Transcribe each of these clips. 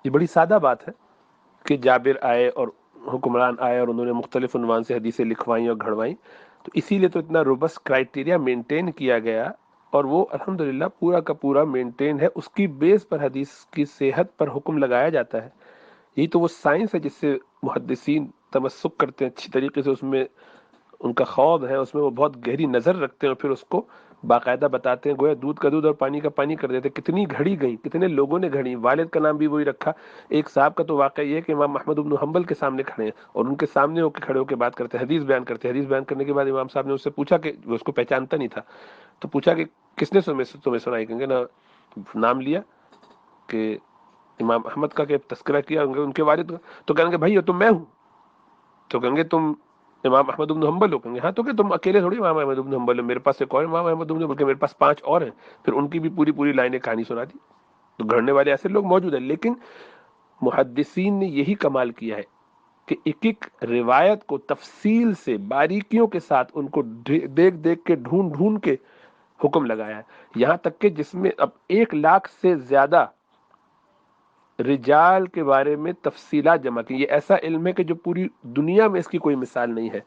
یہ بڑی سادہ بات ہے کہ جابر آئے اور حکمران آئے اور انہوں نے مختلف عنوان سے حدیثیں لکھوائیں اور گھڑوائیں، تو اسی لیے تو اتنا روبس کرائٹیریا مینٹین کیا گیا، اور وہ الحمدللہ پورا کا پورا مینٹین ہے، اس کی بیس پر حدیث کی صحت پر حکم لگایا جاتا ہے۔ یہی تو وہ سائنس ہے جس سے محدثین تمسک کرتے ہیں اچھی طریقے سے، اس میں ان کا خوض ہے، اس میں وہ بہت گہری نظر رکھتے ہیں، اور پھر اس کو باقاعدہ بتاتے ہیں، گویا دودھ کا دودھ اور پانی کا پانی کر دیتے ہیں۔ کتنی گھڑی گئیں، کتنے لوگوں نے گھڑی، والد کا نام بھی وہی رکھا۔ ایک صاحب کا تو واقعہ یہ ہے کہ امام احمد بن حنبل کے سامنے کھڑے ہیں اور ان کے سامنے ہو کے کھڑے ہو کے بات کرتے ہیں، حدیث بیان کرتے ہیں۔ حدیث بیان کرنے کے بعد امام صاحب نے اس سے پوچھا کہ وہ اس کو پہچانتا نہیں تھا، تو پوچھا کہ کس نے تمہیں سنائی؟ کہیں گے نا، نام لیا کہ امام احمد کا کہ تذکرہ کیا ان کے والد کا، تو کہیں گے بھائی یہ تو میں ہوں، تو کہیں گے تم امام احمد بن حنبل ہو؟ کہیں گے ہاں، تو کہ تم اکیلے تھوڑی امام احمد بن حنبل ہو، میرے پاس ایک اور امام احمد بن حنبل، کہ میرے پاس 5 اور ہیں۔ پھر ان کی بھی پوری پوری لائنیں کہانی سنا دی۔ تو گھڑنے والے ایسے لوگ موجود ہیں، لیکن محدثین نے یہی کمال کیا ہے کہ ایک ایک روایت کو تفصیل سے باریکیوں کے ساتھ ان کو دیکھ دیکھ کے ڈھونڈ ڈھونڈ کے حکم لگایا ہے، یہاں تک کہ جس میں اب 1 لاکھ سے زیادہ رجال کے بارے میں تفصیلات جمع کی۔ یہ ایسا علم ہے کہ جو پوری دنیا میں اس کی کوئی مثال نہیں ہے،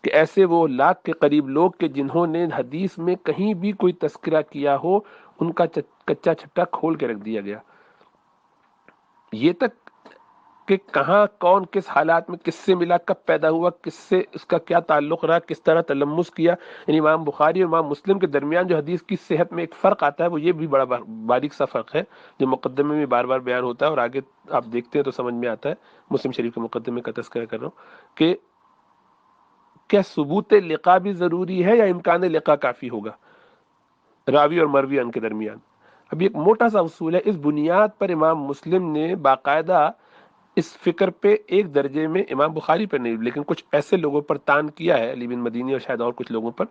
کہ ایسے وہ 1 لاکھ کے قریب لوگ کہ جنہوں نے حدیث میں کہیں بھی کوئی تذکرہ کیا ہو، ان کا کچا چھٹا کھول کے رکھ دیا گیا، یہ تک کہ کہاں کون کس حالات میں کس سے ملا، کب پیدا ہوا، کس سے اس کا کیا تعلق رہا، کس طرح تلمس کیا۔ یعنی امام بخاری اور امام مسلم کے درمیان جو حدیث کی صحت میں ایک فرق آتا ہے، وہ یہ بھی بڑا باریک سا فرق ہے، جو مقدمے میں بار بار بیان ہوتا ہے اور آگے آپ دیکھتے ہیں تو سمجھ میں آتا ہے۔ مسلم شریف کے مقدمے کا تذکرہ کر رہا ہوں کہ کیا ثبوت لقا بھی ضروری ہے یا امکان لقا کافی ہوگا راوی اور مروی ان کے درمیان؟ اب یہ ایک موٹا سا اصول ہے، اس بنیاد پر امام مسلم نے باقاعدہ اس فکر پہ ایک درجے میں، امام بخاری پر نہیں لیکن کچھ ایسے لوگوں پر تان کیا ہے، علی بن مدینی اور شاید اور کچھ لوگوں پر،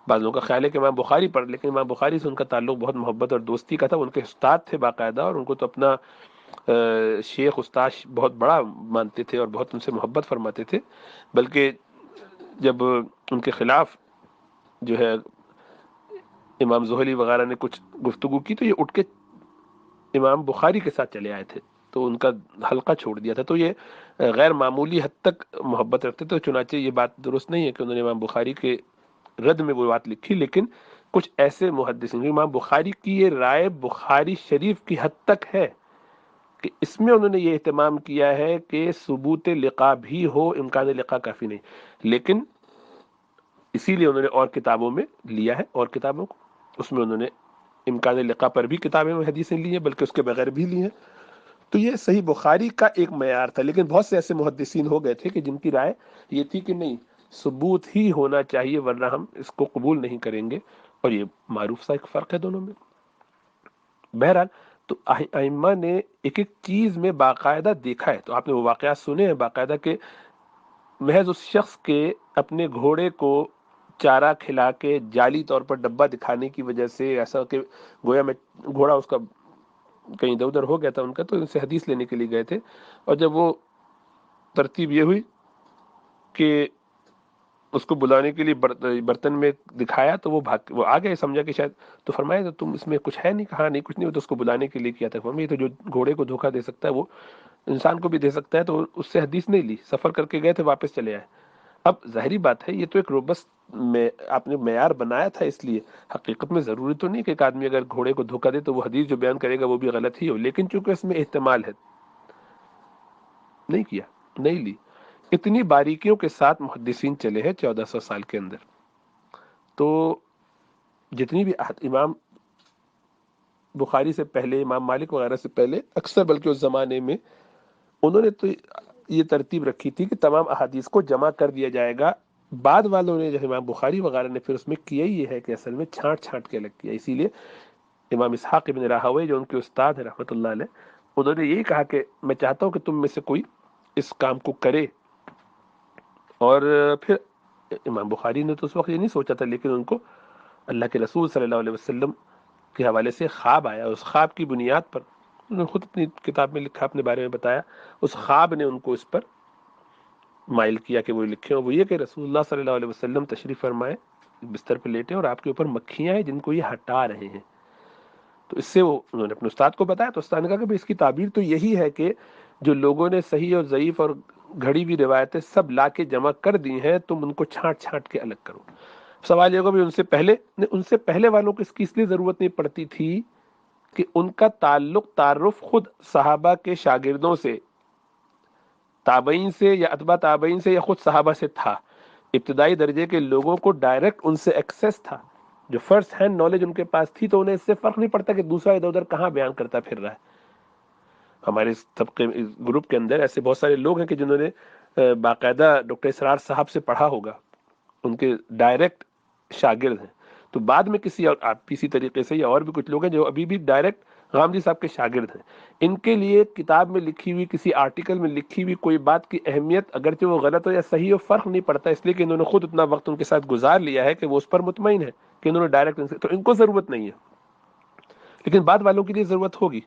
بعض لوگوں کا خیال ہے کہ امام بخاری پر، لیکن امام بخاری سے ان کا تعلق بہت محبت اور دوستی کا تھا، ان کے استاد تھے باقاعدہ، اور ان کو تو اپنا شیخ استاد بہت بڑا مانتے تھے اور بہت ان سے محبت فرماتے تھے۔ بلکہ جب ان کے خلاف جو ہے امام زہلی وغیرہ نے کچھ گفتگو کی، تو یہ اٹھ کے امام بخاری کے ساتھ چلے آئے تھے، تو ان کا حلقہ چھوڑ دیا تھا۔ تو یہ غیر معمولی حد تک محبت رکھتے تھے۔ چنانچہ یہ بات درست نہیں ہے کہ انہوں نے امام بخاری کے رد میں وہ بات لکھی، لیکن کچھ ایسے محدثین، امام بخاری کی یہ رائے بخاری شریف کی حد تک ہے کہ اس میں انہوں نے یہ اہتمام کیا ہے کہ ثبوت لقا بھی ہو، امکان لقا کافی نہیں، لیکن اسی لیے انہوں نے اور کتابوں میں لیا ہے، اور کتابوں کو اس میں انہوں نے امکان لقا پر بھی کتابیں میں حدیثیں لی ہیں، بلکہ اس کے بغیر بھی لی ہیں۔ تو یہ صحیح بخاری کا ایک معیار تھا، لیکن بہت سے ایسے محدثین ہو گئے تھے کہ جن کی رائے یہ تھی کہ نہیں، ثبوت ہی ہونا چاہیے ورنہ ہم اس کو قبول نہیں کریں گے، اور یہ معروف سا ایک فرق ہے دونوں میں۔ بہرحال تو ائمہ نے ایک ایک چیز میں باقاعدہ دیکھا ہے، تو آپ نے وہ واقعات سنے ہیں باقاعدہ کہ محض اس شخص کے اپنے گھوڑے کو چارہ کھلا کے جعلی طور پر ڈبہ دکھانے کی وجہ سے ایسا کہ گویا میں گھوڑا اس کا کہیں ادھر ادھر ہو گیا تھا ان کا، تو ان سے حدیث لینے کے لیے گئے تھے، اور جب وہ ترتیب یہ ہوئی کہ اس کو بلانے کے لیے برتن میں دکھایا، تو وہ وہ آ گئے، سمجھا کہ شاید، تو فرمایا تو تم اس میں کچھ ہے نہیں؟ کہا نہیں کچھ نہیں، وہ تو اس کو بلانے کے لیے کیا تھا۔ فرمایا یہ تو جو گھوڑے کو دھوکہ دے سکتا ہے وہ انسان کو بھی دے سکتا ہے، تو اس سے حدیث نہیں لی، سفر کر کے گئے تھے، واپس چلے آئے۔ اب ظاہری بات ہے، یہ تو ایک روبست میں آپ نے معیار بنایا تھا، اس لیے حقیقت میں ضروری تو نہیں کہ ایک آدمی اگر گھوڑے کو دھوکہ دے تو وہ حدیث جو بیان کرے گا وہ بھی غلط ہی ہو، لیکن چونکہ اس میں احتمال ہے، نہیں کیا، نہیں لی۔ اتنی باریکیوں کے ساتھ محدثین چلے ہیں 1400 سال کے اندر۔ تو جتنی بھی امام بخاری سے پہلے، امام مالک وغیرہ سے پہلے، اکثر بلکہ اس زمانے میں انہوں نے تو یہ ترتیب رکھی تھی کہ تمام احادیث کو جمع کر دیا جائے گا۔ بعد والوں نے جیسے امام بخاری وغیرہ نے پھر اس میں کیا ہی یہ ہے کہ اصل میں چھانٹ چھانٹ کے الگ کیا، اسی لیے امام اسحاق ابن راہوی جو ان کے استاد ہیں رحمۃ اللہ علیہ، انہوں نے یہی کہا کہ میں چاہتا ہوں کہ تم میں سے کوئی اس کام کو کرے، اور پھر امام بخاری نے تو اس وقت یہ نہیں سوچا تھا، لیکن ان کو اللہ کے رسول صلی اللہ علیہ وسلم کے حوالے سے خواب آیا، اس خواب کی بنیاد پر انہوں نے خود اپنی کتاب میں لکھا، اپنے بارے میں بتایا، اس خواب نے ان کو اس پر مائل کیا کہ وہ لکھیں، اور وہ یہ کہ رسول اللہ صلی اللہ علیہ وسلم تشریف فرمائے، بستر پہ لیٹے اور آپ کے اوپر مکھیاں ہیں جن کو یہ ہٹا رہے ہیں، تو اس سے وہ انہوں نے اپنے استاد کو بتایا، تو استاد نے کہا کہ اس کی تعبیر تو یہی ہے کہ جو لوگوں نے صحیح اور ضعیف اور گھڑی ہوئی روایتیں سب لا کے جمع کر دی ہیں، تم ان کو چھانٹ چھانٹ کے الگ کرو۔ سوال یہ ہوگا بھی ان سے پہلے والوں کو اس کی اس لیے ضرورت نہیں پڑتی تھی کہ ان کا تعارف خود صحابہ کے شاگردوں سے، تابعین سے یا اتباع تابعین سے یا خود صحابہ سے تھا۔ ابتدائی درجے کے لوگوں کو ڈائریکٹ ان سے ایکسیس تھا، جو فرسٹ ہینڈ نالج ان کے پاس تھی، تو انہیں اس سے فرق نہیں پڑتا کہ دوسرا ادھر ادھر کہاں بیان کرتا پھر رہا ہے۔ ہمارے اس طبقے اس گروپ کے اندر ایسے بہت سارے لوگ ہیں کہ جنہوں نے باقاعدہ ڈاکٹر اسرار صاحب سے پڑھا ہوگا، ان کے ڈائریکٹ شاگرد ہیں۔ تو بعد میں کسی اور اسی طریقے سے یا اور بھی کچھ لوگ ہیں جو ابھی بھی ڈائریکٹ غامدی صاحب کے شاگرد ہیں۔ ان کے لیے کتاب میں لکھی ہوئی، کسی آرٹیکل میں لکھی ہوئی کوئی بات کی اہمیت، اگرچہ وہ غلط ہو یا صحیح ہو، فرق نہیں پڑتا، اس لیے کہ انہوں نے خود اتنا وقت ان کے ساتھ گزار لیا ہے کہ وہ اس پر مطمئن ہے کہ انہوں نے ڈائریکٹ ان سے، تو ان کو ضرورت نہیں ہے۔ لیکن بعد والوں کے لیے ضرورت ہوگی،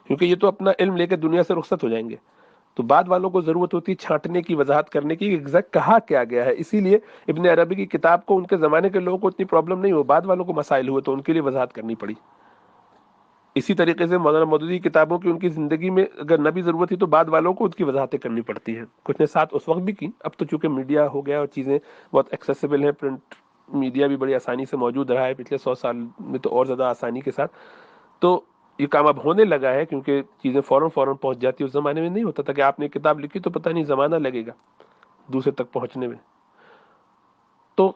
کیونکہ یہ تو اپنا علم لے کے دنیا سے رخصت ہو جائیں گے، تو بعد والوں کو ضرورت ہوتی ہے چھانٹنے کی، وضاحت کرنے کی، ایگزیکٹ کہا کیا گیا ہے۔ اسی لیے ابن عربی کی کتاب کو ان کے زمانے کے لوگوں کو اتنی پرابلم نہیں ہو، بعد والوں کو مسائل ہوئے تو ان کے لیے وضاحت کرنی پڑی۔ اسی طریقے سے مولانا مودودی کی کتابوں کی ان کی زندگی میں اگر نہ بھی ضرورت تھی تو بعد والوں کو ان کی وضاحتیں کرنی پڑتی ہیں، کچھ نے ساتھ اس وقت بھی کی۔ اب تو چونکہ میڈیا ہو گیا اور چیزیں بہت ایکسیسیبل ہیں، پرنٹ میڈیا بھی بڑی آسانی سے موجود رہا ہے پچھلے 100 سال میں تو اور زیادہ آسانی کے ساتھ، تو یہ کام اب ہونے لگا ہے کیونکہ چیزیں فوراً پہنچ جاتی ہے۔ اس زمانے میں نہیں ہوتا تھا کہ آپ نے کتاب لکھی تو پتہ نہیں زمانہ لگے گا دوسرے تک پہنچنے میں۔ تو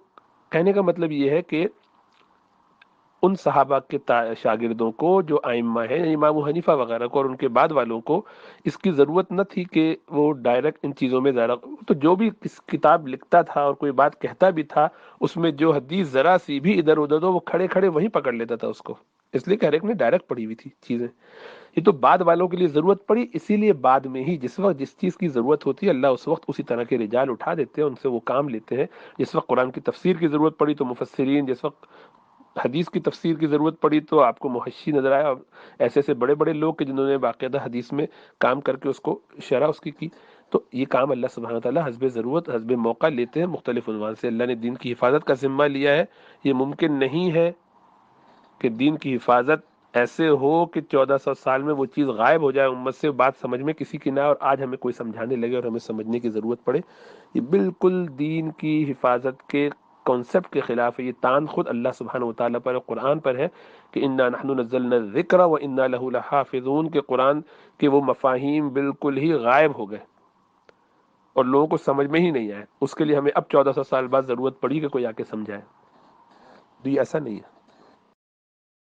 کہنے کا مطلب یہ ہے کہ ان صحابہ کے شاگردوں کو جو ائمہ ہیں، امام ابو حنیفہ وغیرہ کو اور ان کے بعد والوں کو اس کی ضرورت نہ تھی کہ وہ ڈائریکٹ ان چیزوں میں ذرا، تو جو بھی کتاب لکھتا تھا اور کوئی بات کہتا بھی تھا، اس میں جو حدیث ذرا سی بھی ادھر ادھر تو وہ کھڑے کھڑے وہیں پکڑ لیتا تھا اس کو، اس لیے کہ ہر ایک نے ڈائریکٹ پڑھی ہوئی تھی چیزیں۔ یہ تو بعد والوں کے لیے ضرورت پڑی، اسی لیے بعد میں ہی جس وقت جس چیز کی ضرورت ہوتی ہے اللہ اس وقت اسی طرح کے رجال اٹھا دیتے ہیں، ان سے وہ کام لیتے ہیں۔ جس وقت قرآن کی تفسیر کی ضرورت پڑی تو مفسرین، جس وقت حدیث کی تفسیر کی ضرورت پڑی تو آپ کو محشی نظر آیا، اور ایسے ایسے بڑے بڑے لوگ کہ جنہوں نے باقاعدہ حدیث میں کام کر کے اس کو شرح اس کی۔ تو یہ کام اللہ سبحانہ وتعالیٰ حسب ضرورت حسب موقع لیتے ہیں مختلف عنوان سے۔ اللہ نے دین کی حفاظت کا ذمہ لیا ہے، یہ ممکن نہیں ہے کہ دین کی حفاظت ایسے ہو کہ 1400 سال میں وہ چیز غائب ہو جائے امت سے، بات سمجھ میں کسی کی نہ، اور آج ہمیں کوئی سمجھانے لگے اور ہمیں سمجھنے کی ضرورت پڑے۔ یہ بالکل دین کی حفاظت کے کانسیپٹ کے خلاف ہے۔ یہ تان خود اللہ سبحانہ وتعالیٰ پر قرآن پر ہے کہ انا نحن نزلنا الذکر وانا له لحافظون، کہ قرآن کے وہ مفاہیم بالکل ہی غائب ہو گئے اور لوگوں کو سمجھ میں ہی نہیں آئے، اس کے لیے ہمیں اب 1400 سال بعد ضرورت پڑی کہ کوئی آ کے سمجھائے۔ تو یہ ایسا نہیں ہے۔